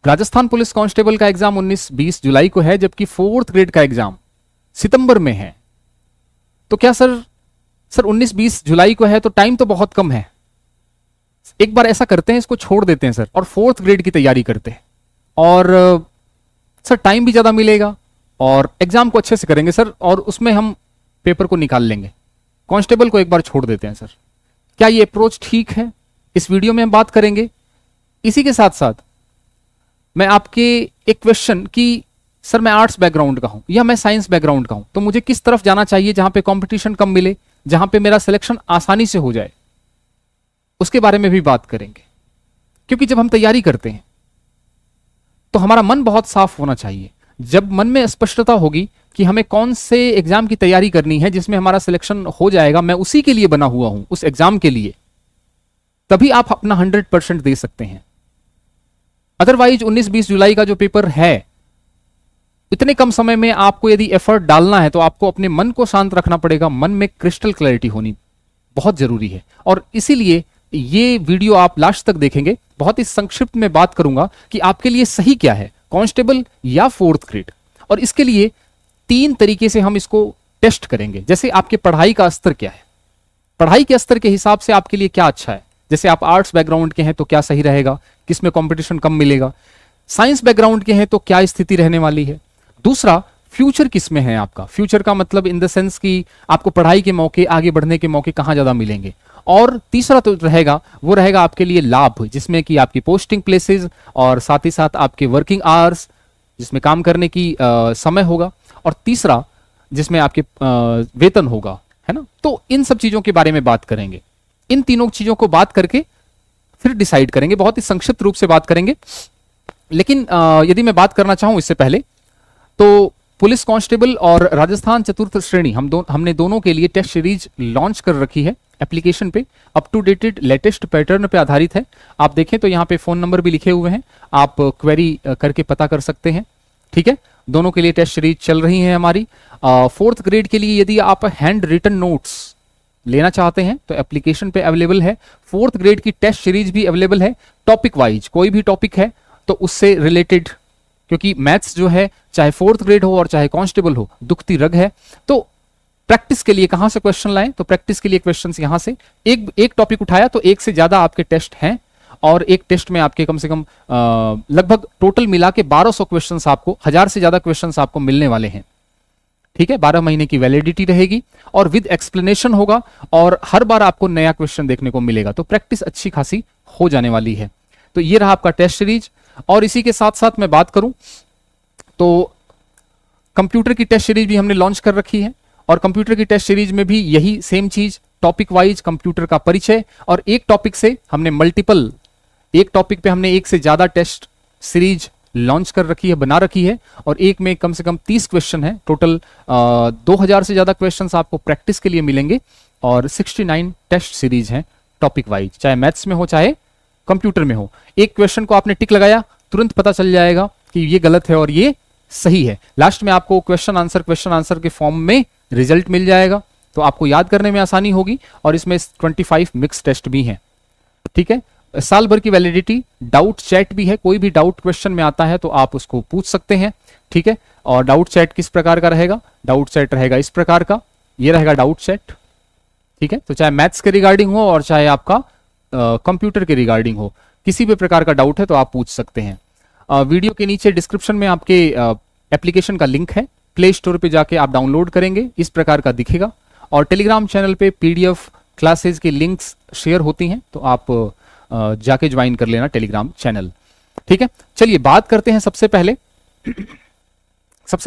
Rajasthan police constable का exam 19-20 जुलाई को है, जबकि 4th ग्रेड का एग्जाम सितंबर में है। तो क्या सर 19-20 जुलाई को है तो टाइम तो बहुत कम है। एक बार ऐसा करते हैं, इसको छोड़ देते हैं सर और 4th ग्रेड की तैयारी करते हैं, और सर टाइम भी ज्यादा मिलेगा और एग्जाम को अच्छे से करेंगे सर, और उसमें हम पेपर को निकाल लेंगे। कांस्टेबल को एक बार छोड़ देते हैं सर। क्या ये अप्रोच ठीक है? इस वीडियो में हम बात करेंगे। इसी के साथ साथ मैं आपके एक क्वेश्चन कि सर मैं आर्ट्स बैकग्राउंड का हूं या मैं साइंस बैकग्राउंड का हूं, तो मुझे किस तरफ जाना चाहिए जहां पे कंपटीशन कम मिले, जहां पे मेरा सिलेक्शन आसानी से हो जाए, उसके बारे में भी बात करेंगे। क्योंकि जब हम तैयारी करते हैं तो हमारा मन बहुत साफ होना चाहिए। जब मन में स्पष्टता होगी कि हमें कौन से एग्जाम की तैयारी करनी है जिसमें हमारा सिलेक्शन हो जाएगा, मैं उसी के लिए बना हुआ हूं, उस एग्जाम के लिए, तभी आप अपना 100% दे सकते हैं। अदरवाइज 19-20 जुलाई का जो पेपर है, इतने कम समय में आपको यदि एफर्ट डालना है तो आपको अपने मन को शांत रखना पड़ेगा। मन में क्रिस्टल क्लैरिटी होनी बहुत जरूरी है, और इसीलिए ये वीडियो आप लास्ट तक देखेंगे। बहुत ही संक्षिप्त में बात करूंगा कि आपके लिए सही क्या है, कांस्टेबल या 4th ग्रेड। और इसके लिए 3 तरीके से हम इसको टेस्ट करेंगे। जैसे आपके पढ़ाई का स्तर क्या है, पढ़ाई के स्तर के हिसाब से आपके लिए क्या अच्छा है। जैसे आप आर्ट्स बैकग्राउंड के हैं तो क्या सही रहेगा, किसमें कंपटीशन कम मिलेगा। साइंस बैकग्राउंड के हैं तो क्या स्थिति रहने वाली है। दूसरा, फ्यूचर किसमें है आपका। फ्यूचर का मतलब इन द सेंस कि आपको पढ़ाई के मौके, आगे बढ़ने के मौके कहां ज्यादा मिलेंगे। और तीसरा तो रहेगा, वो रहेगा आपके लिए लाभ, जिसमें कि आपकी पोस्टिंग प्लेसेस और साथ ही साथ आपके वर्किंग आवर्स, जिसमें काम करने की समय होगा। और तीसरा जिसमें आपके वेतन होगा, है ना। तो इन सब चीजों के बारे में बात करेंगे। इन तीनों चीजों को बात करके फिर डिसाइड करेंगे। बहुत ही संक्षिप्त रूप से बात करेंगे। लेकिन यदि मैं बात करना चाहूं इससे पहले, तो पुलिस कांस्टेबल और राजस्थान चतुर्थ श्रेणी हमने दोनों के लिए टेस्ट सीरीज लॉन्च कर रखी है एप्लीकेशन पे। Up to dated latest pattern पे आधारित है। आप देखें तो यहाँ पे फोन नंबर भी लिखे हुए हैं, आप क्वेरी करके पता कर सकते हैं। ठीक है, दोनों के लिए टेस्ट सीरीज चल रही है हमारी। 4th ग्रेड के लिए यदि आप हैंड रिटन नोट्स लेना चाहते हैं तो एप्लीकेशन पे अवेलेबल है। 4th ग्रेड की टेस्ट सीरीज भी अवेलेबल है। टॉपिक वाइज कोई भी टॉपिक है तो उससे रिलेटेड, क्योंकि मैथ्स जो है चाहे 4th ग्रेड हो और चाहे कांस्टेबल हो, दुखती रग है। तो प्रैक्टिस के लिए कहां से क्वेश्चन लाएं, तो प्रैक्टिस के लिए क्वेश्चंस यहां से एक टॉपिक उठाया तो एक से ज्यादा आपके टेस्ट हैं, और एक टेस्ट में आपके कम से कम लगभग टोटल मिला के 1200 क्वेश्चंस आपको, 1000 से ज्यादा क्वेश्चंस आपको मिलने वाले हैं। ठीक है, 12 महीने की वैलिडिटी रहेगी और विद एक्सप्लेनेशन होगा, और हर बार आपको नया क्वेश्चन देखने को मिलेगा। तो प्रैक्टिस अच्छी खासी हो जाने वाली है। तो ये रहा आपका टेस्ट सीरीज। और इसी के साथ साथ मैं बात करूं तो कंप्यूटर की टेस्ट सीरीज भी हमने लॉन्च कर रखी है, और कंप्यूटर की टेस्ट सीरीज में भी यही सेम चीज, टॉपिक वाइज कंप्यूटर का परिचय, और एक टॉपिक से हमने मल्टीपल, एक टॉपिक पे हमने एक से ज्यादा टेस्ट सीरीज लॉन्च कर रखी है, बना रखी है, और एक में कम से कम 30 क्वेश्चन है टोटल। 2000 से ज्यादा क्वेश्चंस आपको प्रैक्टिस के लिए मिलेंगे, और 69 टेस्ट सीरीज हैं टॉपिक वाइज, चाहे मैथ्स में हो चाहे कंप्यूटर में हो। एक क्वेश्चन को आपने टिक लगाया, तुरंत पता चल जाएगा कि ये गलत है और ये सही है। लास्ट में आपको क्वेश्चन आंसर के फॉर्म में रिजल्ट मिल जाएगा, तो आपको याद करने में आसानी होगी। और इसमें 25 मिक्स टेस्ट भी हैं। ठीक है, साल भर की वैलिडिटी, डाउट चैट भी है। कोई भी डाउट क्वेश्चन में आता है तो आप उसको पूछ सकते हैं। ठीक है, और डाउट चैट किस प्रकार का रहेगा, डाउट चैट रहेगा इस प्रकार का, ये रहेगा डाउट चैट। ठीक है, तो चाहे मैथ्स के रिगार्डिंग हो और चाहे आपका कंप्यूटर के रिगार्डिंग हो, किसी भी प्रकार का डाउट है तो आप पूछ सकते हैं। वीडियो के नीचे डिस्क्रिप्शन में आपके एप्लीकेशन का लिंक है, प्ले स्टोर पे जाके आप डाउनलोड करेंगे, इस प्रकार का दिखेगा। और टेलीग्राम चैनल पे पीडीएफ क्लासेस की लिंक्स शेयर होती हैं, तो आप जाके ज्वाइन कर लेना टेलीग्राम चैनल। ठीक है, चलिए बात करते हैं। सबसे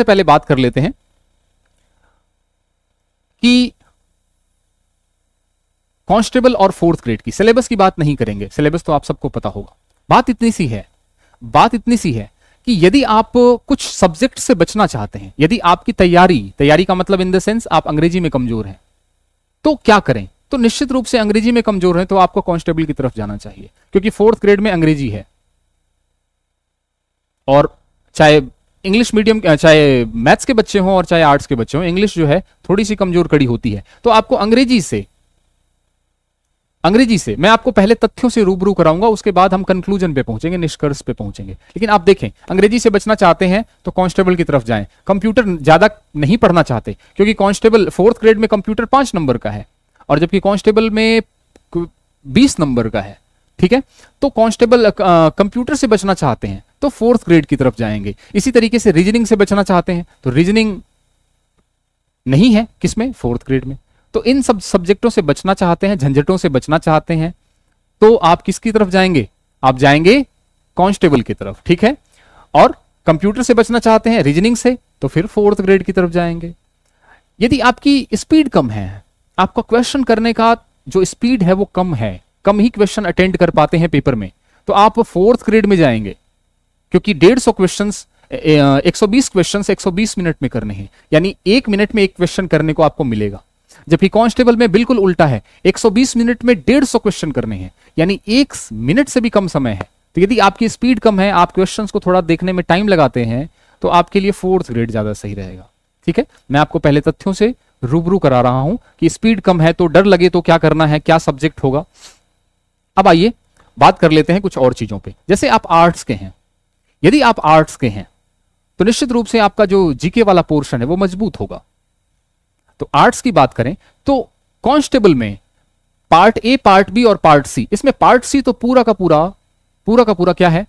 पहले बात कर लेते हैं कि कांस्टेबल और 4th ग्रेड की। सिलेबस की बात नहीं करेंगे, सिलेबस तो आप सबको पता होगा। बात इतनी सी है कि यदि आप कुछ सब्जेक्ट से बचना चाहते हैं, यदि आपकी तैयारी का मतलब इन द सेंस आप अंग्रेजी में कमजोर हैं, तो क्या करें। तो निश्चित रूप से अंग्रेजी में कमजोर है तो आपको कांस्टेबल की तरफ जाना चाहिए, क्योंकि 4th ग्रेड में अंग्रेजी है। और चाहे इंग्लिश मीडियम, चाहे मैथ्स के बच्चे हों और चाहे आर्ट्स के बच्चे हों, इंग्लिश जो है थोड़ी सी कमजोर कड़ी होती है। तो आपको अंग्रेजी से अंग्रेजी से मैं आपको पहले तथ्यों से रूबरू कराऊंगा, उसके बाद हम कंक्लूजन पे पहुंचेंगे, निष्कर्ष पे पहुंचेंगे। लेकिन आप देखें, अंग्रेजी से बचना चाहते हैं तो कांस्टेबल की तरफ जाएं। कंप्यूटर ज्यादा नहीं पढ़ना चाहते, क्योंकि कांस्टेबल 4th ग्रेड में कंप्यूटर 5 नंबर का है और जबकि कांस्टेबल में 20 नंबर का है। ठीक है, तो कांस्टेबल कंप्यूटर से बचना चाहते हैं तो 4th ग्रेड की तरफ जाएंगे। इसी तरीके से रीजनिंग से बचना चाहते हैं तो रीजनिंग नहीं है किसमें, 4th ग्रेड में। तो इन सब सब्जेक्टों से बचना चाहते हैं, झंझटों से बचना चाहते हैं, तो आप किसकी तरफ जाएंगे, आप जाएंगे कांस्टेबल की तरफ। ठीक है, और कंप्यूटर से बचना चाहते हैं, रीजनिंग से, तो फिर 4th ग्रेड की तरफ जाएंगे। यदि आपकी स्पीड कम है, आपका क्वेश्चन करने का जो स्पीड है वो कम है, कम ही क्वेश्चन अटेंड कर पाते हैं पेपर में, तो आप 4th ग्रेड में जाएंगे, क्योंकि 150 क्वेश्चन 120 क्वेश्चन 120 मिनट में करने हैं, यानी 1 मिनट में एक क्वेश्चन करने को आपको मिलेगा। जबकि कांस्टेबल में बिल्कुल उल्टा है, 120 मिनट में 150 क्वेश्चन करने हैं, यानी 1 मिनट से भी कम समय है। तो यदि आपकी स्पीड कम है, आप क्वेश्चंस को थोड़ा देखने में टाइम लगाते हैं, तो आपके लिए 4th ग्रेड ज्यादा सही रहेगा। ठीक है, मैं आपको पहले तथ्यों से रूबरू करा रहा हूं कि स्पीड कम है तो डर लगे तो क्या करना है, क्या सब्जेक्ट होगा। अब आइए बात कर लेते हैं कुछ और चीजों पे। जैसे आप आर्ट्स के हैं, यदि आप आर्ट्स के हैं तो निश्चित रूप से आपका जो जीके वाला पोर्शन है वो मजबूत होगा। तो आर्ट्स की बात करें तो कांस्टेबल में पार्ट ए, पार्ट बी और पार्ट सी, इसमें पार्ट सी तो पूरा का पूरा क्या है,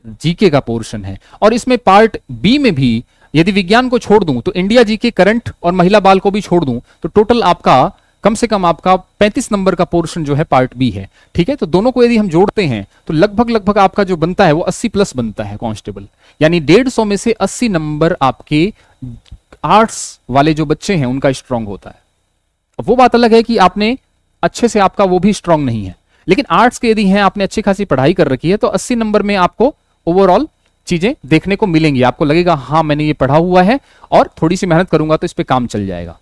जीके का पोर्शन है। और इसमें पार्ट बी में भी यदि विज्ञान को छोड़ दूं तो इंडिया जीके, करंट और महिला बाल को भी छोड़ दूं तो टोटल आपका कम से कम आपका 35 नंबर का पोर्शन जो है पार्ट बी है। ठीक है, तो दोनों को यदि हम जोड़ते हैं तो लगभग आपका जो बनता है वो 80 प्लस बनता है कांस्टेबल, यानी 150 में से 80 नंबर आपके आर्ट्स वाले जो बच्चे हैं उनका स्ट्रांग होता है। अब वो बात अलग है कि आपने अच्छे से, आपका वो भी स्ट्रांग नहीं है, लेकिन आर्ट्स के यदि हैं, आपने अच्छी खासी पढ़ाई कर रखी है, तो 80 नंबर में आपको ओवरऑल चीजें देखने को मिलेंगी। आपको लगेगा हाँ मैंने ये पढ़ा हुआ है और थोड़ी सी मेहनत करूंगा तो इस पे काम चल जाएगा।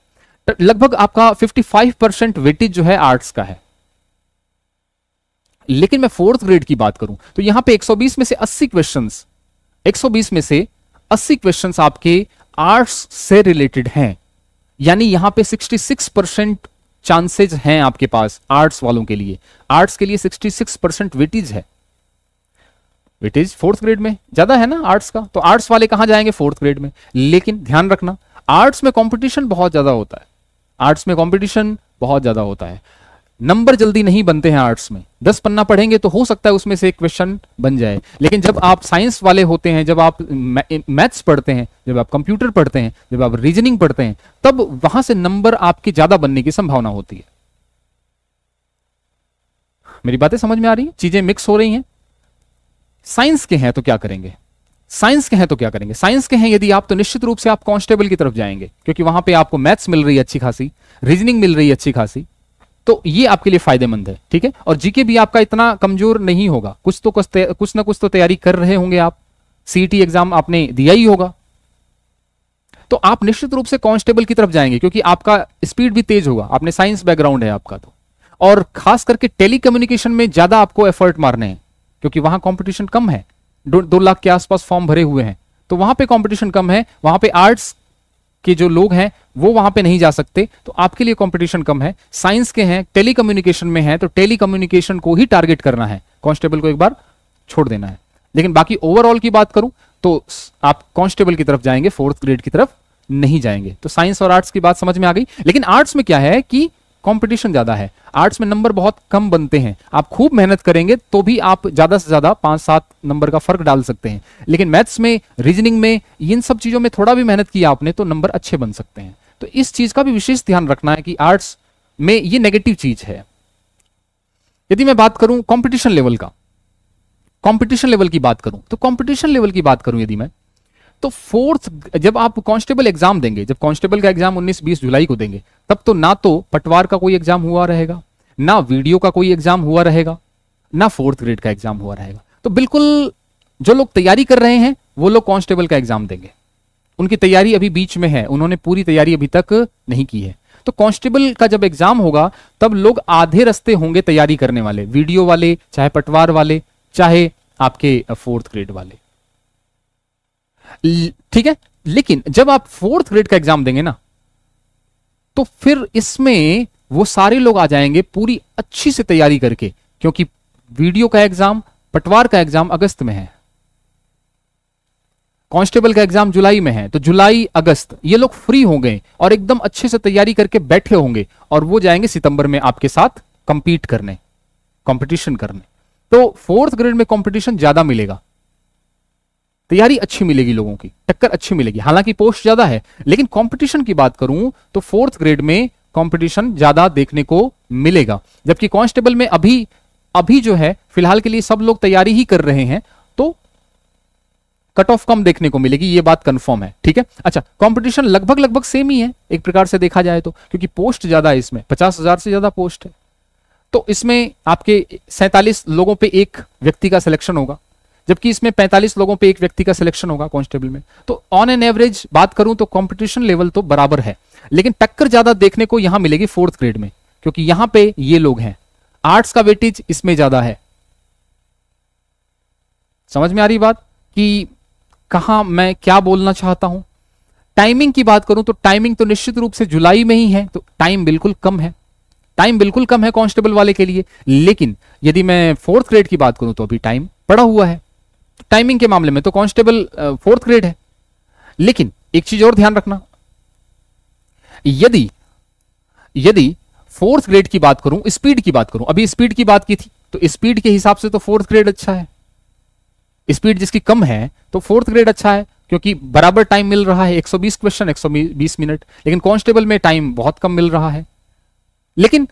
लगभग आपका 55% वेटेज जो है आर्ट्स का है। लेकिन मैं 4th ग्रेड की बात करूं तो यहां पे 120 में से 80 क्वेश्चंस, 120 में से 80 क्वेश्चंस आपके आर्ट्स से रिलेटेड हैं, यानी यहां पे 66% चांसेस हैं आपके पास आर्ट्स वालों के लिए। आर्ट्स के लिए 66% वेटेज है। वेटेज 4th ग्रेड में ज्यादा है ना आर्ट्स का, तो आर्ट्स वाले कहां जाएंगे, 4th ग्रेड में। लेकिन ध्यान रखना, आर्ट्स में कंपटीशन बहुत ज्यादा होता है, आर्ट्स में कंपटीशन बहुत ज्यादा होता है, नंबर जल्दी नहीं बनते हैं आर्ट्स में। 10 पन्ना पढ़ेंगे तो हो सकता है उसमें से एक क्वेश्चन बन जाए, लेकिन जब आप साइंस वाले होते हैं, जब आप मैथ्स पढ़ते हैं, जब आप कंप्यूटर पढ़ते हैं, जब आप रीजनिंग पढ़ते हैं, तब वहां से नंबर आपकी ज्यादा बनने की संभावना होती है। मेरी बातें समझ में आ रही हैं, चीजें मिक्स हो रही हैं। साइंस के हैं तो क्या करेंगे, साइंस के हैं तो क्या करेंगे, साइंस के हैं यदि आप, तो निश्चित रूप से आप कांस्टेबल की तरफ जाएंगे, क्योंकि वहां पे आपको मैथ्स मिल रही है अच्छी खासी, रीजनिंग मिल रही है अच्छी खासी, तो ये आपके लिए फायदेमंद है। ठीक है, और जीके भी आपका इतना कमजोर नहीं होगा, कुछ ना कुछ तो तैयारी कर रहे होंगे आप, सीईटी एग्जाम आपने दिया ही होगा, तो आप निश्चित रूप से कांस्टेबल की तरफ जाएंगे, क्योंकि आपका स्पीड भी तेज होगा, आपने साइंस बैकग्राउंड है आपका तो। और खास करके टेलीकम्युनिकेशन में ज्यादा आपको एफर्ट मारने हैं, क्योंकि वहां कंपटीशन कम है, 2 लाख के आसपास फॉर्म भरे हुए हैं, तो वहां पे कंपटीशन कम है, वहां पे आर्ट्स के जो लोग हैं वो वहां पे नहीं जा सकते, तो आपके लिए कंपटीशन कम है। साइंस के हैं, टेलीकम्युनिकेशन में है, तो टेलीकम्युनिकेशन को ही टारगेट करना है, कांस्टेबल को एक बार छोड़ देना है। लेकिन बाकी ओवरऑल की बात करूं तो आप कांस्टेबल की तरफ जाएंगे, 4th ग्रेड की तरफ नहीं जाएंगे। तो साइंस और आर्ट्स की बात समझ में आ गई। लेकिन आर्ट्स में क्या है कि कंपटीशन ज्यादा है, आर्ट्स में नंबर बहुत कम बनते हैं, आप खूब मेहनत करेंगे तो भी आप ज्यादा से ज्यादा 5-7 नंबर का फर्क डाल सकते हैं। लेकिन मैथ्स में, रीजनिंग में, इन सब चीजों में थोड़ा भी मेहनत किया आपने तो नंबर अच्छे बन सकते हैं। तो इस चीज का भी विशेष ध्यान रखना है कि आर्ट्स में ये नेगेटिव चीज है। यदि मैं बात करूं कंपटीशन लेवल का, कंपटीशन लेवल की बात करूं, तो कंपटीशन लेवल की बात करूं यदि मैं, तो 4th, जब आप कांस्टेबल एग्जाम देंगे, जब कांस्टेबल का एग्जाम 19-20 जुलाई को देंगे, तब तो ना तो पटवार का कोई एग्जाम हुआ रहेगा, ना वीडियो का कोई एग्जाम हुआ रहेगा, ना 4th ग्रेड का एग्जाम हुआ रहेगा। तो बिल्कुल जो लोग तैयारी कर रहे हैं वो लोग कांस्टेबल का एग्जाम देंगे, उनकी तैयारी अभी बीच में है, उन्होंने पूरी तैयारी अभी तक नहीं की है। तो कांस्टेबल का जब एग्जाम होगा तब लोग आधे रास्ते होंगे तैयारी करने वाले, वीडियो वाले, चाहे पटवार वाले, चाहे आपके 4th ग्रेड वाले। ठीक है, लेकिन जब आप 4th ग्रेड का एग्जाम देंगे ना, तो फिर इसमें वो सारे लोग आ जाएंगे पूरी अच्छी से तैयारी करके, क्योंकि वीडियो का एग्जाम, पटवार का एग्जाम अगस्त में है, कांस्टेबल का एग्जाम जुलाई में है, तो जुलाई अगस्त ये लोग फ्री हो गए और एकदम अच्छे से तैयारी करके बैठे होंगे, और वो जाएंगे सितंबर में आपके साथ कंपीट करने, कंपटीशन करने। तो फोर्थ ग्रेड में कंपटीशन ज्यादा मिलेगा, तैयारी अच्छी मिलेगी, लोगों की टक्कर अच्छी मिलेगी। हालांकि पोस्ट ज्यादा है, लेकिन कंपटीशन की बात करूं तो फोर्थ ग्रेड में कंपटीशन ज्यादा देखने को मिलेगा। जबकि कांस्टेबल में अभी जो है फिलहाल के लिए सब लोग तैयारी ही कर रहे हैं, तो कट ऑफ कम देखने को मिलेगी, ये बात कंफर्म है। ठीक है, अच्छा, कंपटीशन लगभग सेम ही है एक प्रकार से देखा जाए तो, क्योंकि पोस्ट ज्यादा है इसमें, 50,000 से ज्यादा पोस्ट है। तो इसमें आपके 47 लोगों पे एक व्यक्ति का सिलेक्शन होगा, जबकि इसमें 45 लोगों पे एक व्यक्ति का सिलेक्शन होगा कांस्टेबल में। तो ऑन एन एवरेज बात करूं तो कंपटीशन लेवल तो बराबर है, लेकिन टक्कर ज्यादा देखने को यहां मिलेगी फोर्थ ग्रेड में, क्योंकि यहां पे ये लोग हैं, आर्ट्स का वेटेज इसमें ज्यादा है। समझ में आ रही बात कि कहां मैं क्या बोलना चाहता हूं। टाइमिंग की बात करूं तो टाइमिंग तो निश्चित रूप से जुलाई में ही है, तो टाइम बिल्कुल कम है, टाइम बिल्कुल कम है कांस्टेबल वाले के लिए। लेकिन यदि मैं फोर्थ ग्रेड की बात करूं तो अभी टाइम पड़ा हुआ है। टाइमिंग के मामले में तो कांस्टेबल फोर्थ ग्रेड है, लेकिन एक चीज और ध्यान रखना, यदि फोर्थ ग्रेड की बात करूं, स्पीड की बात करूं, अभी स्पीड की बात की थी, तो स्पीड के हिसाब से तो फोर्थ ग्रेड अच्छा है। स्पीड जिसकी कम है तो फोर्थ ग्रेड अच्छा है, क्योंकि बराबर टाइम मिल रहा है, 120 क्वेश्चन 120 मिनट। लेकिन कांस्टेबल में टाइम बहुत कम मिल रहा है, लेकिन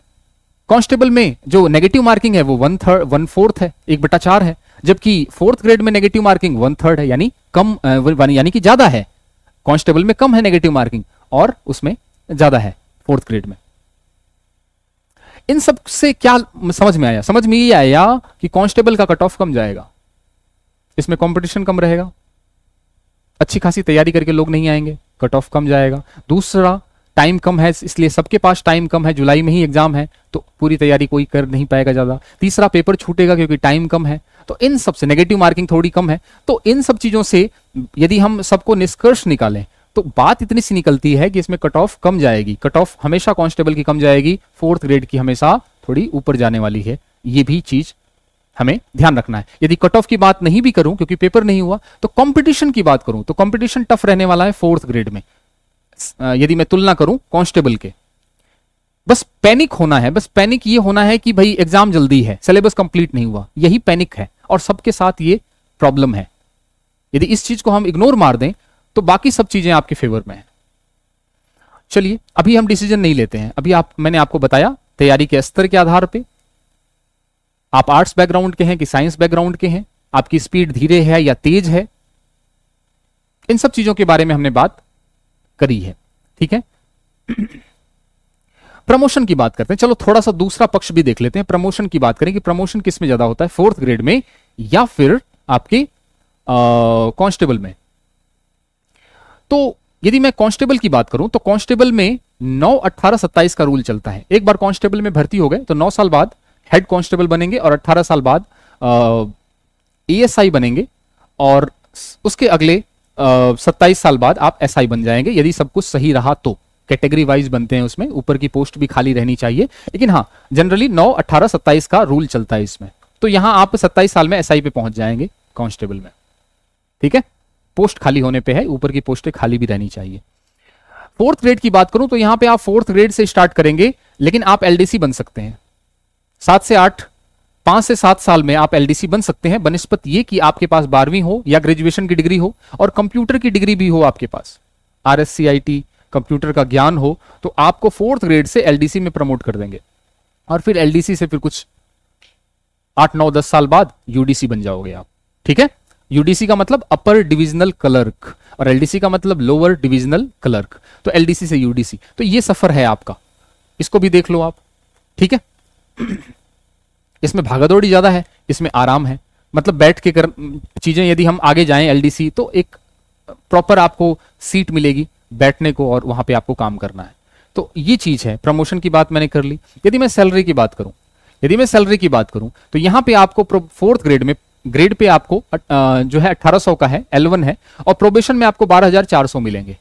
कांस्टेबल में जो नेगेटिव मार्किंग है वो 1/4 है, 1/4 है, जबकि फोर्थ ग्रेड में नेगेटिव मार्किंग 1/3 है, यानी कम, यानी कि ज्यादा है। कांस्टेबल में कम है नेगेटिव मार्किंग और उसमें ज्यादा है फोर्थ ग्रेड में। इन सब से क्या समझ में आया? समझ में ये आया कि कांस्टेबल का कट ऑफ कम जाएगा, इसमें कंपटीशन कम रहेगा, अच्छी खासी तैयारी करके लोग नहीं आएंगे, कट ऑफ कम जाएगा। दूसरा, टाइम कम है, इसलिए सबके पास टाइम कम है, जुलाई में ही एग्जाम है, तो पूरी तैयारी कोई कर नहीं पाएगा ज्यादा। तीसरा, पेपर छूटेगा क्योंकि टाइम कम है। तो इन सब से, नेगेटिव मार्किंग थोड़ी कम है, तो इन सब चीजों से यदि हम सबको निष्कर्ष निकालें तो बात इतनी सी निकलती है कि इसमें कट ऑफ कम जाएगी। कट ऑफ हमेशा कांस्टेबल की कम जाएगी, फोर्थ ग्रेड की हमेशा थोड़ी ऊपर जाने वाली है, ये भी चीज हमें ध्यान रखना है। यदि कट ऑफ की बात नहीं भी करूं क्योंकि पेपर नहीं हुआ, तो कंपटीशन की बात करूं तो कंपटीशन टफ रहने वाला है फोर्थ ग्रेड में, यदि मैं तुलना करूं कांस्टेबल के। बस पैनिक होना है, बस पैनिक ये होना है कि भाई एग्जाम जल्दी है, सिलेबस कंप्लीट नहीं हुआ, यही पैनिक है, और सबके साथ ये प्रॉब्लम है। यदि इस चीज को हम इग्नोर मार दें तो बाकी सब चीजें आपके फेवर में है। चलिए, अभी हम डिसीजन नहीं लेते हैं, अभी मैंने आपको बताया तैयारी के स्तर के आधार पे, आप आर्ट्स बैकग्राउंड के हैं कि साइंस बैकग्राउंड के हैं, आपकी स्पीड धीरे है या तेज है, इन सब चीजों के बारे में हमने बात करी है। ठीक है, प्रमोशन की बात करते हैं। चलो थोड़ा सा दूसरा पक्ष भी देख लेते हैं, प्रमोशन की बात करें कि प्रमोशन किस में ज्यादा होता है, फोर्थ ग्रेड में या फिर आपके कांस्टेबल में। तो यदि मैं कांस्टेबल की बात करूं तो कांस्टेबल में 9, 18, 27 का रूल चलता है। एक बार कांस्टेबल में भर्ती हो गए तो 9 साल बाद हेड कांस्टेबल बनेंगे और 18 साल बाद एएसआई बनेंगे, और उसके अगले 27 साल बाद आप एसआई बन जाएंगे, यदि सब कुछ सही रहा तो। कैटेगरी वाइज बनते हैं उसमें, ऊपर की पोस्ट भी खाली रहनी चाहिए, लेकिन हाँ जनरली 9, 18, 27 का रूल चलता है इसमें। तो यहां आप 27 साल में एसआई पे पहुंच जाएंगे कांस्टेबल में। ठीक है, पोस्ट खाली होने पे है, ऊपर की पोस्टें खाली भी रहनी चाहिए। फोर्थ ग्रेड की बात करूं तो यहां पे आप फोर्थ ग्रेड से स्टार्ट करेंगे, लेकिन आप एलडीसी बन सकते हैं 7 से 8, 5 से 7 साल में आप एलडीसी बन सकते हैं, बनिस्पत ये कि आपके पास 12वीं हो या ग्रेजुएशन की डिग्री हो और कंप्यूटर की डिग्री भी हो आपके पास, RSCIT कंप्यूटर का ज्ञान हो, तो आपको फोर्थ ग्रेड से एलडीसी में प्रमोट कर देंगे, और फिर एलडीसी से फिर कुछ 8, 9, 10 साल बाद यूडीसी बन जाओगे आप। ठीक है, यूडीसी का मतलब अपर डिविजनल क्लर्क और एलडीसी का मतलब लोअर डिविजनल क्लर्क, तो एलडीसी से यूडीसी, तो ये सफर है आपका, इसको भी देख लो आप। ठीक है, इसमें भागादौड़ी ज्यादा है, इसमें आराम है, मतलब बैठ के कर चीजें, यदि हम आगे जाएं एलडीसी तो एक प्रॉपर आपको सीट मिलेगी बैठने को और वहां पे आपको काम करना है। तो ये चीज है। प्रमोशन की बात मैंने कर ली। यदि मैं सैलरी की बात करूं तो यहां पे आपको फोर्थ ग्रेड में ग्रेड पे आपको जो है 1800 का है, L1 है, और प्रोबेशन में आपको 12,400 मिलेंगे।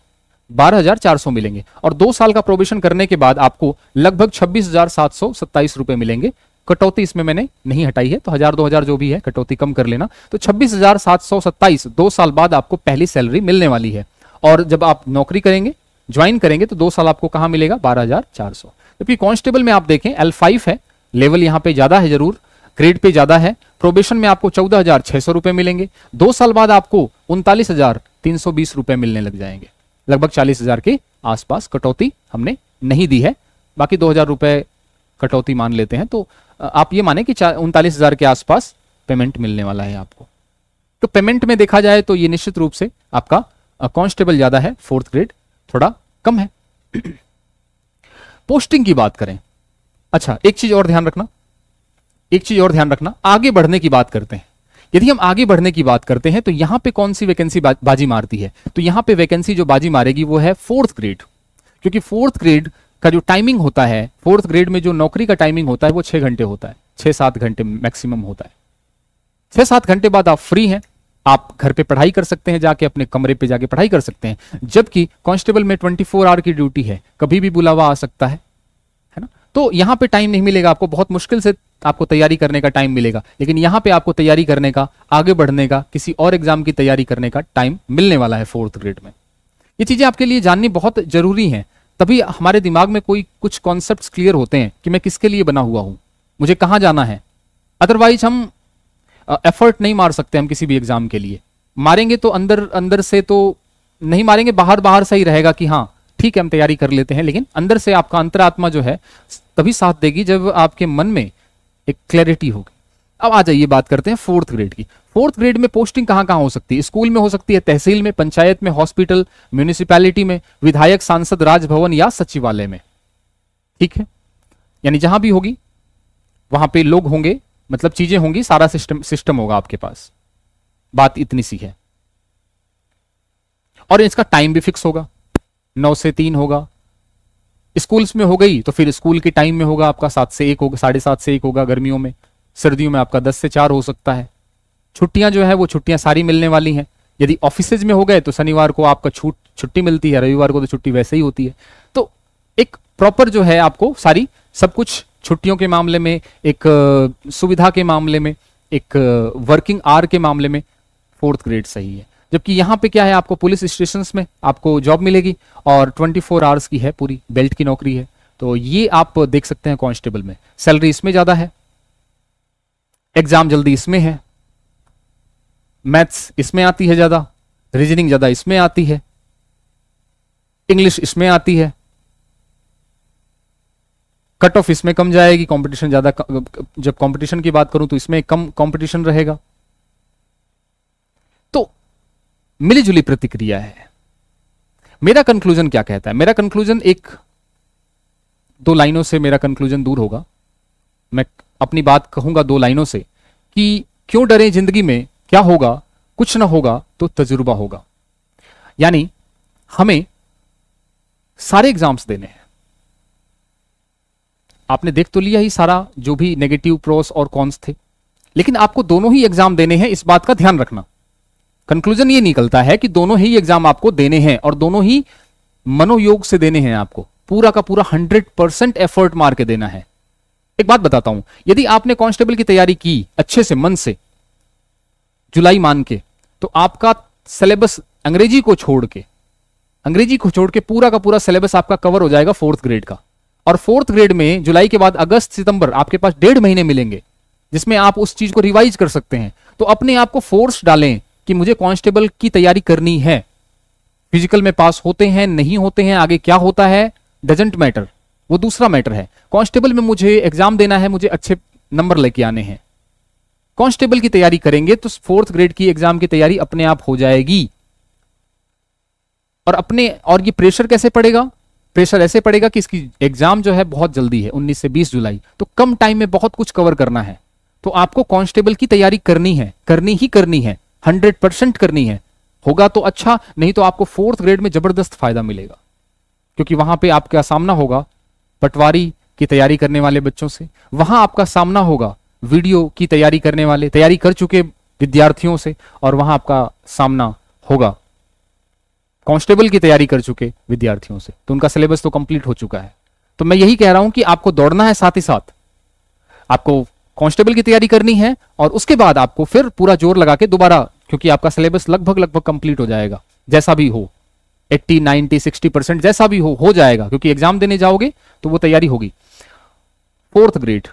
12,400 मिलेंगे, और 2 साल का प्रोबेशन करने के बाद आपको लगभग 26,727 रुपए मिलेंगे। कटौती इसमें मैंने नहीं हटाई है, तो 1,000-2,000 जो भी है कटौती कम कर लेना। तो 26,727 2 साल बाद आपको पहली सैलरी मिलने वाली है। और जब आप नौकरी करेंगे, ज्वाइन करेंगे, तो 2 साल आपको कहां मिलेगा? 12,400। जबकि कांस्टेबल में आप देखें L5 है, लेवल यहां पे ज्यादा है, जरूर ग्रेड पे ज्यादा है। प्रोबेशन में आपको 14,600 रुपए मिलेंगे। 2 साल बाद आपको 39,320 रुपए मिलने लग जाएंगे, लगभग 40,000 के आसपास। कटौती हमने नहीं दी है, बाकी 2,000 रुपए कटौती मान लेते हैं, तो आप ये माने कि 39,000 के आसपास पेमेंट मिलने वाला है आपको। तो पेमेंट में देखा जाए तो ये निश्चित रूप से आपका कांस्टेबल ज्यादा है, 4th ग्रेड थोड़ा कम है। पोस्टिंग की बात करें, अच्छा एक चीज और ध्यान रखना, आगे बढ़ने की बात करते हैं। यदि हम आगे बढ़ने की बात करते हैं तो यहां पे कौन सी वैकेंसी बाजी मारती है? तो यहां पे वैकेंसी जो बाजी मारेगी वो है 4th ग्रेड, क्योंकि 4th ग्रेड का जो टाइमिंग होता है, 4th ग्रेड में जो नौकरी का टाइमिंग होता है वो 6 घंटे होता है, 6-7 घंटे मैक्सिमम होता है। 6-7 घंटे बाद आप फ्री हैं, आप घर पे पढ़ाई कर सकते हैं, जाके अपने कमरे पे जाके पढ़ाई कर सकते हैं। जबकि कांस्टेबल में 24 आवर की ड्यूटी है, कभी भी बुलावा आ सकता है ना। तो यहां पे टाइम नहीं मिलेगा आपको, बहुत मुश्किल से आपको तैयारी करने का टाइम मिलेगा। लेकिन यहां पे आपको तैयारी करने का, आगे बढ़ने का, किसी और एग्जाम की तैयारी करने का टाइम मिलने वाला है 4th ग्रेड में। ये चीजें आपके लिए जाननी बहुत जरूरी है, तभी हमारे दिमाग में कोई कुछ कॉन्सेप्ट्स क्लियर होते हैं कि मैं किसके लिए बना हुआ हूं, मुझे कहां जाना है। अदरवाइज हम एफर्ट नहीं मार सकते, हम किसी भी एग्जाम के लिए मारेंगे तो अंदर से तो नहीं मारेंगे, बाहर से ही रहेगा कि हाँ ठीक है हम तैयारी कर लेते हैं, लेकिन अंदर से आपका अंतरात्मा जो है तभी साथ देगी जब आपके मन में एक क्लैरिटी होगी। अब आ जाइए बात करते हैं 4th ग्रेड की। 4th ग्रेड में पोस्टिंग कहां कहां हो सकती है? स्कूल में हो सकती है, तहसील में, पंचायत में, हॉस्पिटल, म्यूनिसिपैलिटी में, विधायक, सांसद, राजभवन या सचिवालय में। ठीक है, यानी जहां भी होगी वहां पे लोग होंगे, मतलब चीजें होंगी, सारा सिस्टम होगा आपके पास। बात इतनी सी है। और इसका टाइम भी फिक्स होगा, 9 से 3 होगा। स्कूल्स में हो गई तो फिर स्कूल के टाइम में होगा आपका 7 से 1 होगा, 7:30 से 1 होगा गर्मियों में। सर्दियों में आपका 10 से 4 हो सकता है। छुट्टियां जो है वो छुट्टियां सारी मिलने वाली हैं। यदि ऑफिसेज में हो गए तो शनिवार को आपका छुट्टी मिलती है, रविवार को तो छुट्टी वैसे ही होती है। तो एक प्रॉपर जो है आपको सारी सब कुछ छुट्टियों के मामले में, एक सुविधा के मामले में, एक वर्किंग आवर के मामले में 4th ग्रेड सही है। जबकि यहां पे क्या है, आपको पुलिस स्टेशन में आपको जॉब मिलेगी और 24 आवर्स की है, पूरी बेल्ट की नौकरी है। तो ये आप देख सकते हैं कांस्टेबल में। सैलरी इसमें ज्यादा है, एग्जाम जल्दी इसमें है, मैथ्स इसमें आती है ज्यादा, रीजनिंग ज्यादा इसमें आती है, इंग्लिश इसमें आती है, कट ऑफ इसमें कम जाएगी, कंपटीशन ज्यादा। जब कंपटीशन की बात करूं तो इसमें कम कंपटीशन रहेगा। तो मिलीजुली प्रतिक्रिया है। मेरा कंक्लूजन क्या कहता है? मेरा कंक्लूजन 1-2 लाइनों से मेरा कंक्लूजन दूर होगा। मैं अपनी बात कहूंगा 2 लाइनों से कि क्यों डरें जिंदगी में, क्या होगा, कुछ ना होगा तो तजुर्बा होगा। यानी हमें सारे एग्जाम्स देने हैं। आपने देख तो लिया ही सारा जो भी नेगेटिव प्रोस और कॉन्स थे, लेकिन आपको दोनों ही एग्जाम देने हैं, इस बात का ध्यान रखना। कंक्लूजन ये निकलता है कि दोनों ही एग्जाम आपको देने हैं और दोनों ही मनोयोग से देने हैं। आपको पूरा का पूरा 100% एफर्ट मार के देना है। एक बात बताता हूं, यदि आपने कांस्टेबल की तैयारी की अच्छे से, मन से, जुलाई मान के, तो आपका सिलेबस अंग्रेजी को छोड़ के पूरा का पूरा सिलेबस आपका कवर हो जाएगा 4th ग्रेड का। और 4th ग्रेड में जुलाई के बाद अगस्त सितंबर आपके पास 1.5 महीने मिलेंगे, जिसमें आप उस चीज को रिवाइज कर सकते हैं। तो अपने आप को फोर्स डालें कि मुझे कांस्टेबल की तैयारी करनी है। फिजिकल में पास होते हैं, नहीं होते हैं, आगे क्या होता है डजंट मैटर, वो दूसरा मैटर है। कांस्टेबल में मुझे एग्जाम देना है, मुझे अच्छे नंबर लेके आने हैं। कांस्टेबल की तैयारी करेंगे तो 4th ग्रेड की एग्जाम की तैयारी अपने आप हो जाएगी। और ये प्रेशर कैसे पड़ेगा? प्रेशर ऐसे पड़ेगा कि इसकी एग्जाम जो है बहुत जल्दी है, 19 से 20 जुलाई, तो कम टाइम में बहुत कुछ कवर करना है। तो आपको कांस्टेबल की तैयारी करनी है, करनी ही करनी है, 100% करनी है। होगा तो अच्छा, नहीं तो आपको 4th ग्रेड में जबरदस्त फायदा मिलेगा, क्योंकि वहां पे आपका सामना होगा पटवारी की तैयारी करने वाले बच्चों से, वहां आपका सामना होगा वीडियो की तैयारी करने वाले, तैयारी कर चुके विद्यार्थियों से, और वहां आपका सामना होगा कांस्टेबल की तैयारी कर चुके विद्यार्थियों से, तो उनका सिलेबस तो कंप्लीट हो चुका है। तो मैं यही कह रहा हूं कि आपको दौड़ना है, साथ ही साथ आपको कांस्टेबल की तैयारी करनी है, और उसके बाद आपको फिर पूरा जोर लगा के दोबारा, क्योंकि आपका सिलेबस लगभग कंप्लीट हो जाएगा, जैसा भी हो 80, 90, 60% जैसा भी हो जाएगा, क्योंकि एग्जाम देने जाओगे तो वो तैयारी होगी। 4th ग्रेड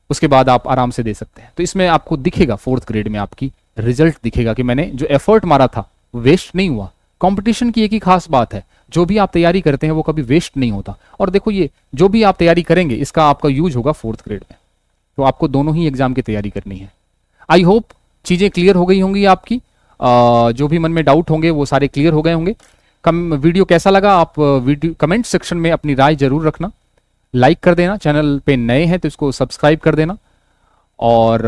उसके बाद आप आराम से दे सकते हैं। तो इसमें आपको दिखेगा 4th ग्रेड में आपकी रिजल्ट दिखेगा कि मैंने जो एफर्ट मारा था वेस्ट नहीं हुआ। कंपटीशन की एक ही खास बात है, जो भी आप तैयारी करते हैं वो कभी वेस्ट नहीं होता। और देखो, ये जो भी आप तैयारी करेंगे इसका आपका यूज होगा 4th ग्रेड में। तो आपको दोनों ही एग्जाम की तैयारी करनी है। आई होप चीजें क्लियर हो गई होंगी आपकी, जो भी मन में डाउट होंगे वो सारे क्लियर हो गए होंगे। वीडियो कैसा लगा आप वीडियो कमेंट सेक्शन में अपनी राय जरूर रखना, लाइक कर देना, चैनल पे नए हैं तो इसको सब्सक्राइब कर देना, और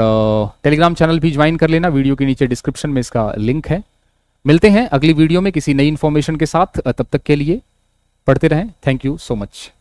टेलीग्राम चैनल भी ज्वाइन कर लेना, वीडियो के नीचे डिस्क्रिप्शन में इसका लिंक है। मिलते हैं अगली वीडियो में किसी नई इंफॉर्मेशन के साथ, तब तक के लिए पढ़ते रहें। Thank you so much.